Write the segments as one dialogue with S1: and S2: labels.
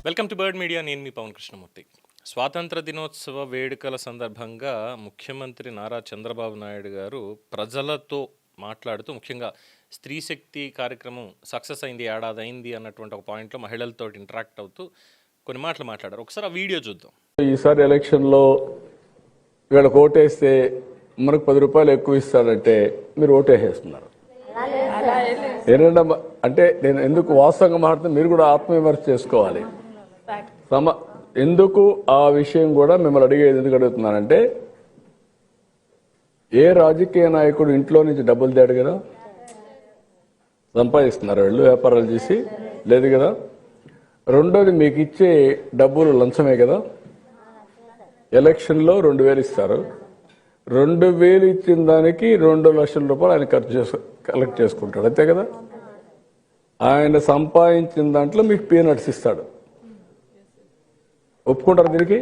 S1: Welcome to bird media. నేను మీ పవన్ కృష్ణమూర్తి. స్వాతంత్ర దినోత్సవ వేడుకల సందర్భంగా ముఖ్యమంత్రి నారా చంద్రబాబు నాయుడు గారు ప్రజలతో మాట్లాడుతూ ముఖ్యంగా స్త్రీ శక్తి కార్యక్రమం సక్సెస్ అయింది, ఏడాది అయింది అన్నటువంటి ఒక పాయింట్లో మహిళలతో ఇంటరాక్ట్ అవుతూ కొన్ని మాటలు మాట్లాడారు. ఒకసారి ఆ వీడియో చూద్దాం.
S2: ఈసారి ఎలక్షన్లో వీళ్ళకి ఓటేస్తే మనకు 10 రూపాయలు ఎక్కువ ఇస్తాడంటే మీరు ఓటేసేస్తున్నారు. ఏంటంటే అంటే నేను ఎందుకు వాస్తవంగా మాట్లాడితే మీరు కూడా ఆత్మవిమర్శ చేసుకోవాలి. ఎందుకు ఆ విషయం కూడా మిమ్మల్ని అడిగేది ఎందుకు అడుగుతున్నానంటే, ఏ రాజకీయ నాయకుడు ఇంట్లో నుంచి డబ్బులు తేడు కదా, సంపాదిస్తున్నారు వీళ్ళు వ్యాపారాలు చేసి, లేదు కదా. రెండోది మీకు ఇచ్చే డబ్బులు లంచమే కదా. ఎలక్షన్లో 2,000 ఇస్తారు, 2,000 ఇచ్చిన దానికి 2 లక్షల రూపాయలు ఆయన కలెక్ట్ చేసుకుంటాడు, అంతే కదా. ఆయన సంపాదించిన దాంట్లో మీకు పీనట్స్ ఇస్తాడు. ఒప్పుకుంటారు దీనికి?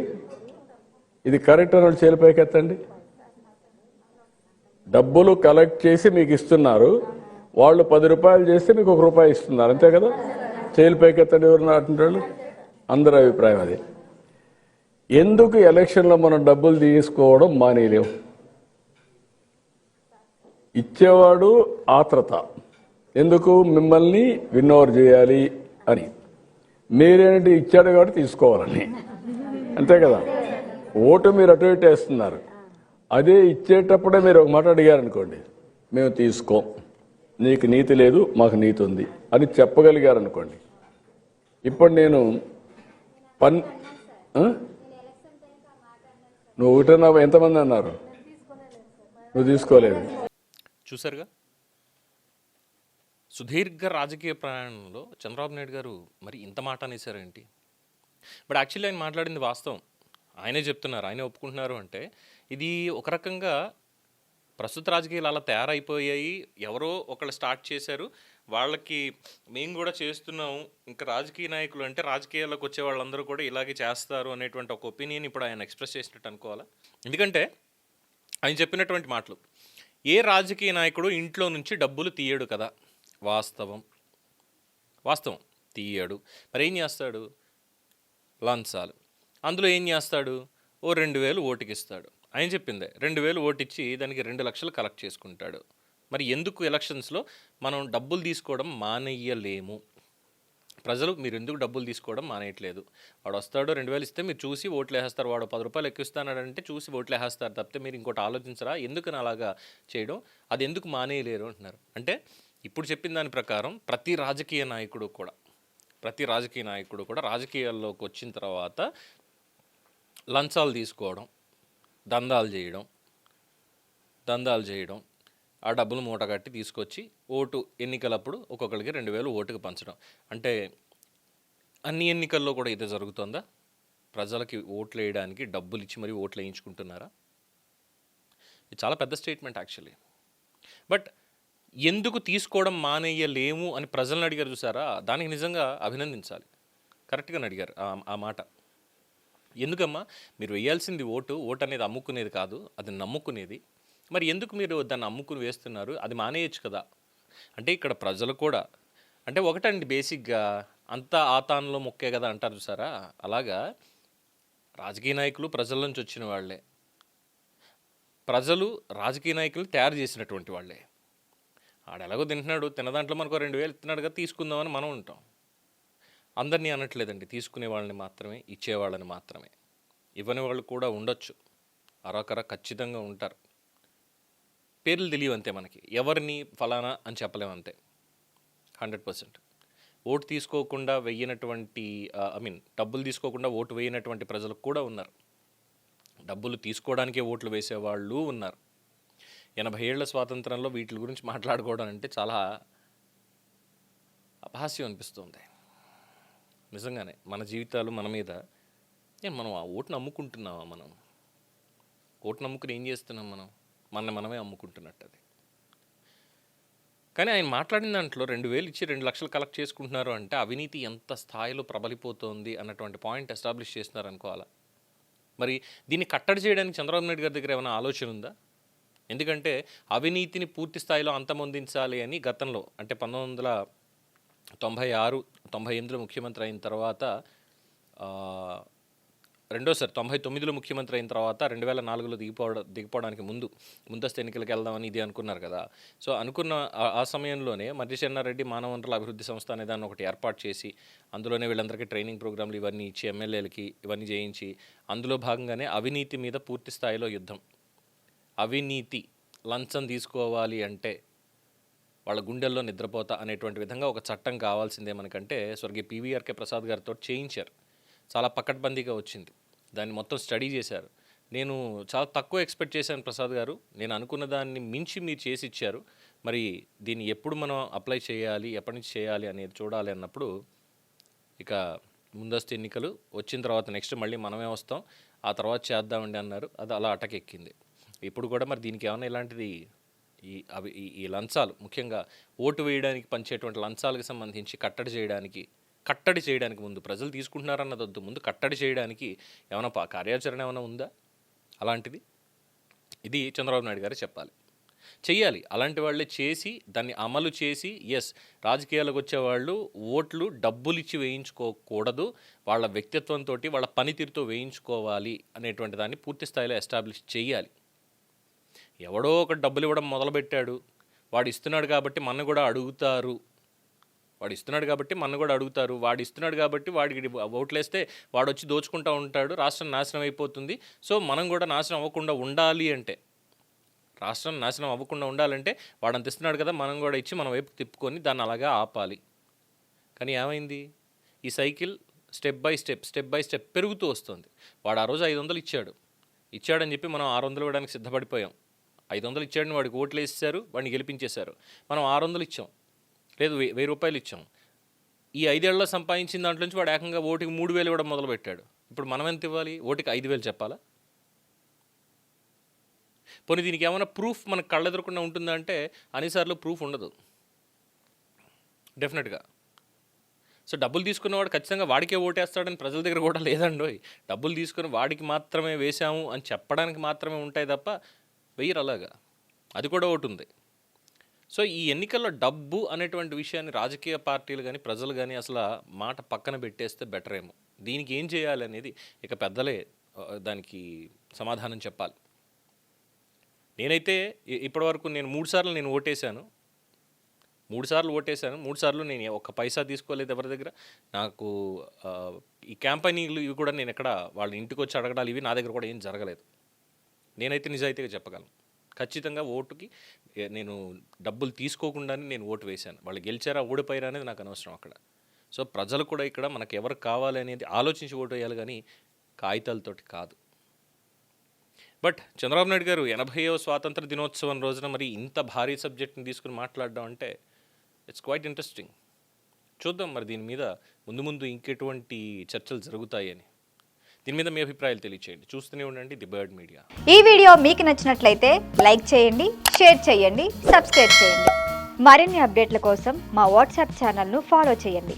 S2: ఇది కరెక్ట్ అని చేలిపైకి ఎత్తండి. డబ్బులు కలెక్ట్ చేసి మీకు ఇస్తున్నారు, వాళ్ళు 10 రూపాయలు చేస్తే మీకు 1 రూపాయి ఇస్తున్నారు, అంతే కదా. చేలిపైకి ఎత్తండి ఎవరు అంటున్నారు. అందరి అభిప్రాయం అది. ఎందుకు ఎలక్షన్లో మనం డబ్బులు తీసుకోవడం మానేలేం? ఇచ్చేవాడు ఆత్రత, ఎందుకు మిమ్మల్ని విన్ ఓవర్ చేయాలి అని. మీరేంటి ఇచ్చాడు కాబట్టి తీసుకోవాలని, అంతే కదా. ఓటు మీరు అటు ఇటు వేస్తున్నారు. అదే ఇచ్చేటప్పుడే మీరు ఒక మాట అడిగారనుకోండి, మేము తీసుకోం, నీకు నీతి లేదు మాకు నీతి ఉంది అని చెప్పగలిగారనుకోండి. ఇప్పుడు నేను నువ్వు ఒకటన్నా ఎంతమంది అన్నారు? నువ్వు తీసుకోలేదు.
S1: చూసారుగా, సుదీర్ఘ రాజకీయ ప్రయాణంలో చంద్రబాబు నాయుడు గారు మరి ఇంత మాట అనేసారేంటి? బట్ యాక్చువల్లీ ఆయన మాట్లాడింది వాస్తవం. ఆయనే చెప్తున్నారు, ఆయనే ఒప్పుకుంటున్నారు. అంటే ఇది ఒక రకంగా ప్రస్తుత రాజకీయాలు అలా తయారైపోయాయి, ఎవరో ఒకళ్ళు స్టార్ట్ చేశారు, వాళ్ళకి మేము కూడా చేస్తున్నాము, ఇంకా రాజకీయ నాయకులు అంటే రాజకీయాల్లోకి వచ్చే వాళ్ళందరూ కూడా ఇలాగే చేస్తారు అనేటువంటి ఒక ఒపీనియన్ ఇప్పుడు ఆయన ఎక్స్ప్రెస్ చేసినట్టు అనుకోవాలా. ఎందుకంటే ఆయన చెప్పినటువంటి మాటలు, ఏ రాజకీయ నాయకుడు ఇంట్లో నుంచి డబ్బులు తీయడు కదా. వాస్తవం తీయడు. మరి ఏం చేస్తాడు? లంచాలు. అందులో ఏం చేస్తాడు? ఓ 2,000 ఓటుకి ఇస్తాడు. ఆయన చెప్పిందే, 2,000 ఓటిచ్చి దానికి 2 లక్షలు కలెక్ట్ చేసుకుంటాడు. మరి ఎందుకు ఎలక్షన్స్లో మనం డబ్బులు తీసుకోవడం మానేయలేము? ప్రజలు మీరు ఎందుకు డబ్బులు తీసుకోవడం మానేయట్లేదు? వాడు వస్తాడు, 2,000 ఇస్తే మీరు చూసి ఓట్లు వేసేస్తారు. వాడు 10 రూపాయలు ఎక్కువ ఇస్తానంటే చూసి ఓట్లు వేసేస్తారు తప్పితే మీరు ఇంకోటి ఆలోచించరా? ఎందుకని అలాగా చేయడం? అది ఎందుకు మానేయలేరు అంటున్నారు. అంటే ఇప్పుడు చెప్పిన దాని ప్రకారం ప్రతి రాజకీయ నాయకుడు కూడా రాజకీయాల్లోకి వచ్చిన తర్వాత లంచాలు తీసుకోవడం, దందాలు చేయడం, ఆ డబ్బులు మూట కట్టి తీసుకొచ్చి ఓటు ఎన్నికలప్పుడు ఒక్కొక్కరికి 2,000 ఓటుకు పంచడం. అంటే అన్ని ఎన్నికల్లో కూడా ఇదే జరుగుతుందా? ప్రజలకి ఓట్లు వేయడానికి డబ్బులు ఇచ్చి మరీ ఓట్లు వేయించుకుంటున్నారా? ఇది చాలా పెద్ద స్టేట్మెంట్ యాక్చువల్లీ. బట్ ఎందుకు తీసుకోవడం మానేయలేము అని ప్రజలను అడిగారు చూసారా, దానికి నిజంగా అభినందించాలి. కరెక్ట్గానే అడిగారు ఆ మాట. ఎందుకమ్మా మీరు వేయాల్సింది ఓటు అనేది అమ్ముకునేది కాదు, అది నమ్ముకునేది. మరి ఎందుకు మీరు దాన్ని అమ్ముకుని వేస్తున్నారు? అది మానేయచ్చు కదా. అంటే ఇక్కడ ప్రజలు కూడా అంటే ఒకటండి, బేసిక్గా అంతా ఆతాన్లో మొక్కే కదా అంటారు చూసారా, అలాగా రాజకీయ నాయకులు ప్రజల నుంచి వచ్చిన వాళ్ళే, ప్రజలు రాజకీయ నాయకులు తయారు చేసినటువంటి వాళ్ళే. ఆడు ఎలాగో తింటున్నాడు, తినదాంట్లో మనకు 2,000 ఇస్తున్నాడు కదా, తీసుకుందామని మనం ఉంటాం. అందరినీ అనట్లేదండి, తీసుకునే వాళ్ళని మాత్రమే, ఇచ్చేవాళ్ళని మాత్రమే. ఇవ్వని వాళ్ళు కూడా ఉండొచ్చు, అరొకర ఖచ్చితంగా ఉంటారు. పేర్లు తెలియవంతే మనకి, ఎవరిని ఫలానా అని చెప్పలేమంతే. 100% ఓటు తీసుకోకుండా వెయ్యినటువంటి డబ్బులు తీసుకోకుండా ఓటు వేయనటువంటి ప్రజలు కూడా ఉన్నారు. డబ్బులు తీసుకోవడానికే ఓట్లు వేసేవాళ్ళు ఉన్నారు. 80 ఏళ్ల స్వాతంత్రంలో వీటి గురించి మాట్లాడుకోవడం అంటే చాలా అపహాస్యం అనిపిస్తుంది. నిజంగానే మన జీవితాలు మన మీద మనం ఆ ఓటును అమ్ముకుంటున్నామా? మనం ఓటును అమ్ముకుని ఏం చేస్తున్నాం? మనమే అమ్ముకుంటున్నట్టు అది. కానీ ఆయన మాట్లాడిన దాంట్లో 2,000 ఇచ్చి 2 లక్షలు కలెక్ట్ చేసుకుంటున్నారు అంటే అవినీతి ఎంత స్థాయిలో ప్రబలిపోతుంది అన్నటువంటి పాయింట్ ఎస్టాబ్లిష్ చేస్తున్నారు అనుకోవాలా. మరి దీన్ని కట్టడి చేయడానికి చంద్రబాబు నాయుడు గారి దగ్గర ఏమైనా ఆలోచన ఉందా? ఎందుకంటే అవినీతిని పూర్తి స్థాయిలో అంతమొందించాలి అని గతంలో అంటే 1996-98లో ముఖ్యమంత్రి అయిన తర్వాత రెండోసారి 99లో ముఖ్యమంత్రి అయిన తర్వాత 2004లో దిగిపోవడానికి ముందస్తు ఎన్నికలకు వెళ్దామని ఇది అనుకున్నారు కదా. సో అనుకున్న ఆ సమయంలోనే మర్రిచెన్నారెడ్డి మానవ వనరుల అభివృద్ధి సంస్థ అనే దాన్ని ఒకటి ఏర్పాటు చేసి అందులోనే వీళ్ళందరికీ ట్రైనింగ్ ప్రోగ్రాంలు ఇవన్నీ ఇచ్చి ఎమ్మెల్యేలకి ఇవన్నీ చేయించి అందులో భాగంగానే అవినీతి మీద పూర్తి స్థాయిలో యుద్ధం. అవినీతి లంచం తీసుకోవాలి అంటే వాళ్ళ గుండెల్లో నిద్రపోతా అనేటువంటి విధంగా ఒక చట్టం కావాల్సిందే మనకంటే స్వర్గీయ పివిఆర్కే ప్రసాద్ గారితో చేయించారు. చాలా పకడ్బందీగా వచ్చింది. దాన్ని మొత్తం స్టడీ చేశారు. నేను చాలా తక్కువ ఎక్స్పెక్ట్ చేశాను ప్రసాద్ గారు. నేను అనుకున్న దాన్ని మించి మీరు చేసి ఇచ్చారు. మరి దీన్ని ఎప్పుడు మనం అప్లై చేయాలి, ఎప్పటి నుంచి చేయాలి అనేది చూడాలి అన్నప్పుడు ఇక ముందస్తు ఎన్నికలు వచ్చిన తర్వాత నెక్స్ట్ మళ్ళీ మనమే వస్తాం, ఆ తర్వాత చేద్దామండి అన్నారు. అది అలా అటకెక్కింది. ఇప్పుడు కూడా మరి దీనికి ఏమైనా ఇలాంటిది ఈ లంచాలు, ముఖ్యంగా ఓటు వేయడానికి పంచేటువంటి లంచాలకు సంబంధించి కట్టడి చేయడానికి ముందు ప్రజలు తీసుకుంటున్నారన్నది వద్దు, ముందు కట్టడి చేయడానికి ఏమైనా కార్యాచరణ ఏమైనా ఉందా అలాంటిది? ఇది చంద్రబాబు నాయుడు గారు చెయ్యాలి. అలాంటి వాళ్ళే చేసి దాన్ని అమలు చేసి రాజకీయాలకు వచ్చేవాళ్ళు ఓట్లు డబ్బులు ఇచ్చి వేయించుకోకూడదు, వాళ్ళ వ్యక్తిత్వంతో వాళ్ళ పనితీరుతో వేయించుకోవాలి అనేటువంటి దాన్ని పూర్తి స్థాయిలో ఎస్టాబ్లిష్ చేయాలి. ఎవడో ఒక డబ్బులు ఇవ్వడం మొదలుపెట్టాడు, వాడు ఇస్తున్నాడు కాబట్టి మన కూడా అడుగుతారు, వాడు ఇస్తున్నాడు కాబట్టి వాడికి ఓట్లేస్తే వాడు వచ్చి దోచుకుంటూ ఉంటాడు, రాష్ట్రం నాశనం అయిపోతుంది. సో మనం కూడా నాశనం అవ్వకుండా ఉండాలి అంటే, రాష్ట్రం నాశనం అవ్వకుండా ఉండాలంటే వాడు అంత ఇస్తున్నాడు కదా, మనం కూడా ఇచ్చి మన వైపు తిప్పుకొని దాన్ని అలాగా ఆపాలి. కానీ ఏమైంది? ఈ సైకిల్ స్టెప్ బై స్టెప్ పెరుగుతూ వస్తుంది. వాడు ఆ రోజు 500 ఇచ్చాడని చెప్పి మనం 600 ఇవ్వడానికి సిద్ధపడిపోయాం. 500 ఇచ్చాడని వాడికి ఓట్లు వేసేసారు, వాడిని గెలిపించేశారు. మనం 600 ఇచ్చాం, లేదు 1000 రూపాయలు ఇచ్చాం. ఈ 5 ఏళ్లలో సంపాదించిన దాంట్లో నుంచి వాడు ఏకంగా ఓటుకి 3000 ఇవ్వడం మొదలుపెట్టాడు. ఇప్పుడు మనం ఎంత ఇవ్వాలి? ఓటుకి 5000 చెప్పాలా? పోనీ దీనికి ఏమైనా ప్రూఫ్ మనకు కళ్ళెదరకుండా ఉంటుందా అంటే అన్నిసార్లు ప్రూఫ్ ఉండదు డెఫినెట్గా. సో డబ్బులు తీసుకున్నవాడు ఖచ్చితంగా వాడికే ఓటేస్తాడని ప్రజల దగ్గర కూడా లేదండోయ్. డబ్బులు తీసుకుని వాడికి మాత్రమే వేశాము అని చెప్పడానికి మాత్రమే ఉంటాయి తప్ప వెయ్యరు అలాగా. అది కూడా ఒకటి ఉంది. సో ఈ ఎన్నికల్లో డబ్బు అనేటువంటి విషయాన్ని రాజకీయ పార్టీలు కానీ ప్రజలు కానీ అసలు మాట పక్కన పెట్టేస్తే బెటర్ ఏమో. దీనికి ఏం చేయాలి అనేది ఇక పెద్దలే దానికి సమాధానం చెప్పాలి. నేనైతే ఇప్పటివరకు నేను 3 సార్లు నేను ఓటేశాను. 3 సార్లు నేను ఒక్క పైసా తీసుకోలేదు ఎవరి దగ్గర. నాకు ఈ క్యాంపెయినింగ్లు ఇవి కూడా నేను ఎక్కడ వాళ్ళ ఇంటికి వచ్చి అడగడాలు ఇవి నా దగ్గర కూడా ఏం జరగలేదు. నేనైతే నిజాయితీగా చెప్పగలను, ఖచ్చితంగా ఓటుకి నేను డబ్బులు తీసుకోకుండానే నేను ఓటు వేశాను. వాళ్ళు గెలిచారా ఓడిపోయారా అనేది నాకు అనవసరం అక్కడ. సో ప్రజలు కూడా ఇక్కడ మనకు ఎవరు కావాలి అనేది ఆలోచించి ఓటు వేయాలి, కానీ కాగితాలతోటి కాదు. బట్ చంద్రబాబు నాయుడు గారు 80వ స్వాతంత్ర దినోత్సవం రోజున మరి ఇంత భారీ సబ్జెక్ట్ని తీసుకుని మాట్లాడడం అంటే ఇట్స్ క్వైట్ ఇంట్రెస్టింగ్. చూద్దాం మరి దీని మీద ముందు ఇంకెటువంటి చర్చలు జరుగుతాయని. దీని మీద మీ అభిప్రాయాలు తెలియచేయండి. చూస్తూనే ఉండండి ది బర్డ్ మీడియా.
S3: ఈ వీడియో మీకు నచ్చినట్లయితే లైక్ చేయండి, షేర్ చేయండి, సబ్స్క్రైబ్ చేయండి. మరిన్ని అప్డేట్ల కోసం మా వాట్సాప్ ఛానల్ను ఫాలో చేయండి.